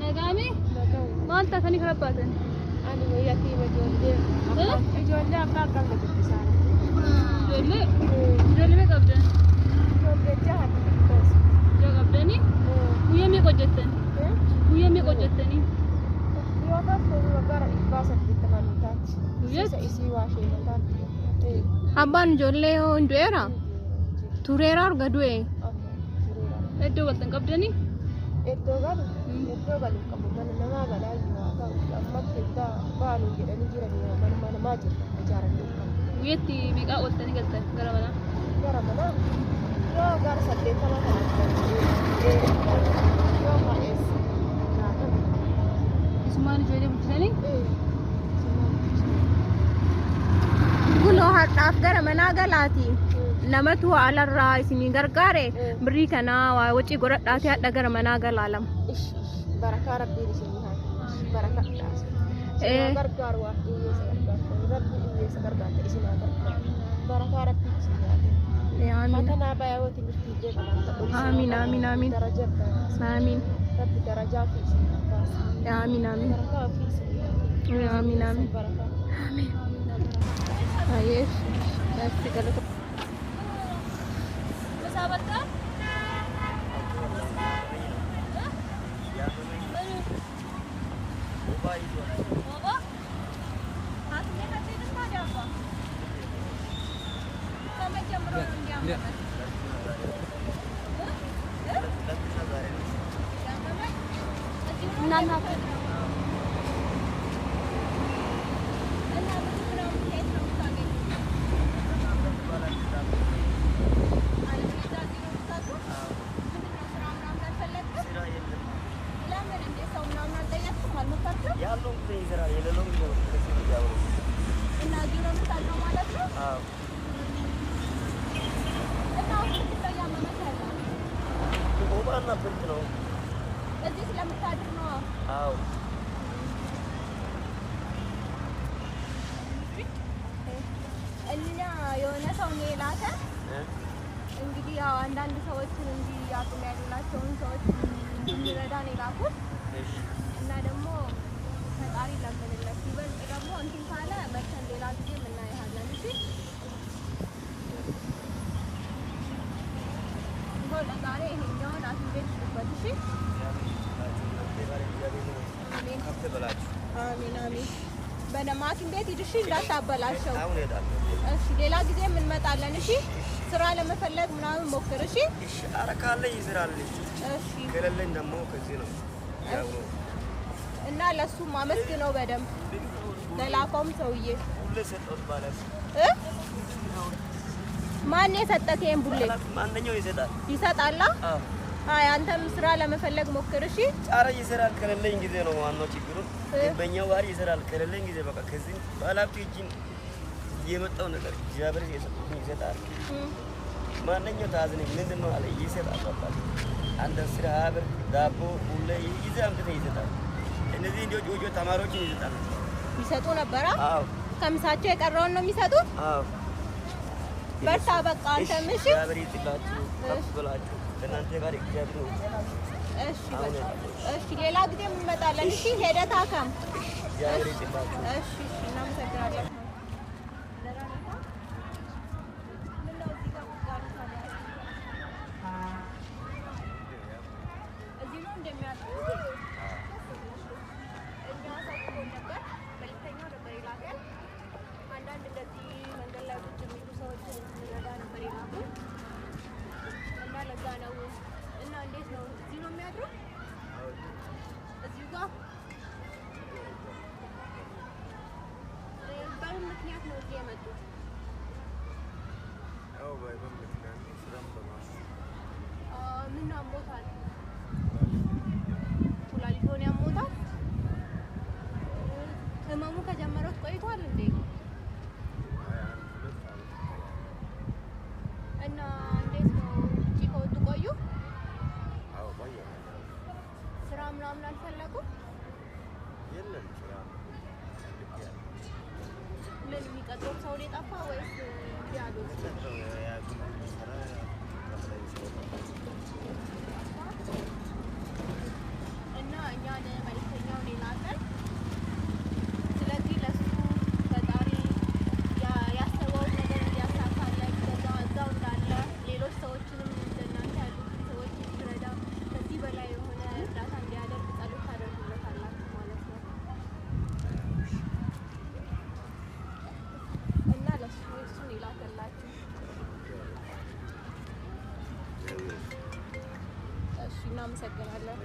نجامي ما أنت ثاني خرباتن أنا وياكي مجولي مجولي أبغى قبل التسعة جولي ما قبلن جولي جاهد بس جا قبلني ويا مي قجتن ويا مي قجتني يوم أفضل وقرأ إباسة بالتماميات ويا سيسي واشي مكان Abban ijoollee hundeera tureera arga du'e iddoo waltan qabdanii iddoo galu qabu mana namaa galaa jiru ammatti egaa baalu jedhanii jiranii mana namaa jiru ijaaranii guyyaatti meeqaa ooltanii galtan gara manaa yoo gara 8 kana yoo maa'ees isumaan ijoollee bulchisanii kunoo har'aaf gara manaa galaati namatu alarraa isinii gargaare birrii kanaa waa wacii godhadhaati hadha gara manaa galaalama barakaa rabbiin isinii haa barakadhaas gargaaru waan dhiyyeessa gargaarta rabbi dhiyyeessa gargaarta isin haa gargaaru barakaa rabbiin isinii haa fatanaa baay'oo timirtii jeeqamaa amiin amiin amiin amiin rabbi darajaa fi isinii haa baasa amiin amiin barakaa ofii isinii haa amiin amiin barakaa amiin ayes nasi kalau sahabatkan apa? Hasilnya nanti itu ada apa? Sampai jam berapa jam? nana የሆነ ሰው ነው የላከ እንግዲህ ያው አንዳንድ ሰዎችን እንዲህ ያቁም ያሉላቸውን ሰዎች እንዲረዳ ነው የላኩት እና ደግሞ ፈጣሪ ለምንለት ይበልጥ ደግሞ እንትን ካለ መተን ሌላ ጊዜ እናያለን እሺ ጎል ዛሬ ይሄኛውን አስቤት ልበት እሺ አሜን አሜን በነማኪን ቤት ይድሽ እንዳታበላሽው አሁን ሄዳለሁ እሺ ሌላ ጊዜ ምን መጣለን እሺ ስራ ለመፈለግ ምናምን ሞክር እሺ እሺ አረካለ ይዝራልኝ እሺ ከሌለኝ ደግሞ ከዚህ ነው ያው እና ለሱ ማመስግነው በደንብ ለላከውም ሰውዬ ሁሌ ሰጠው ባላስ ማን የሰጠከ ይሄን ቡሌ ማንኛው ይሰጣላ አይ አንተም ስራ ለመፈለግ ሞክር እሺ ጫራ ይሰራል ከሌለኝ ጊዜ ነው ዋናው ችግሩ በእኛው ጋር ይሰራል ከሌለኝ ጊዜ በቃ ከዚህ ባላፍቱ እጂን የመጣው ነገር እግዚአብሔር ይሰጣል ማንኛው ታዝኝ ምንድነው አለ ይሰጣል አባባ አንተ ስራ አብር ዳቦ ሁሌ ይዘህ አምጥተህ ይሰጣል እነዚህ ልጆች ተማሪዎችን ይሰጡ ነበር አዎ ከምሳቸው የቀረውን ነው የሚሰጡት አዎ በርታ በቃ አንተም እሺ እግዚአብሔር ይጥላችሁ ከፍ ብላችሁ እናንተ ጋር እግዚአብሔር እሺ እሺ ሌላ ጊዜ እንመጣለን እሺ ሄደህ ታከም እግዚአብሔር ይጥላችሁ እሺ እናመሰግናለን ህመሙ ከጀመረው ቆይቷል እንዴ እና እንዴት ነው እቺ ከወጡ ቆዩ አዎ ቆዩ ስራ ምናምን አልፈለጉ የለም ስራ ምን የሚቀጥረው ሰው ሊጠፋ ወይስ ያሉ እና እኛን እናመሰግናለን።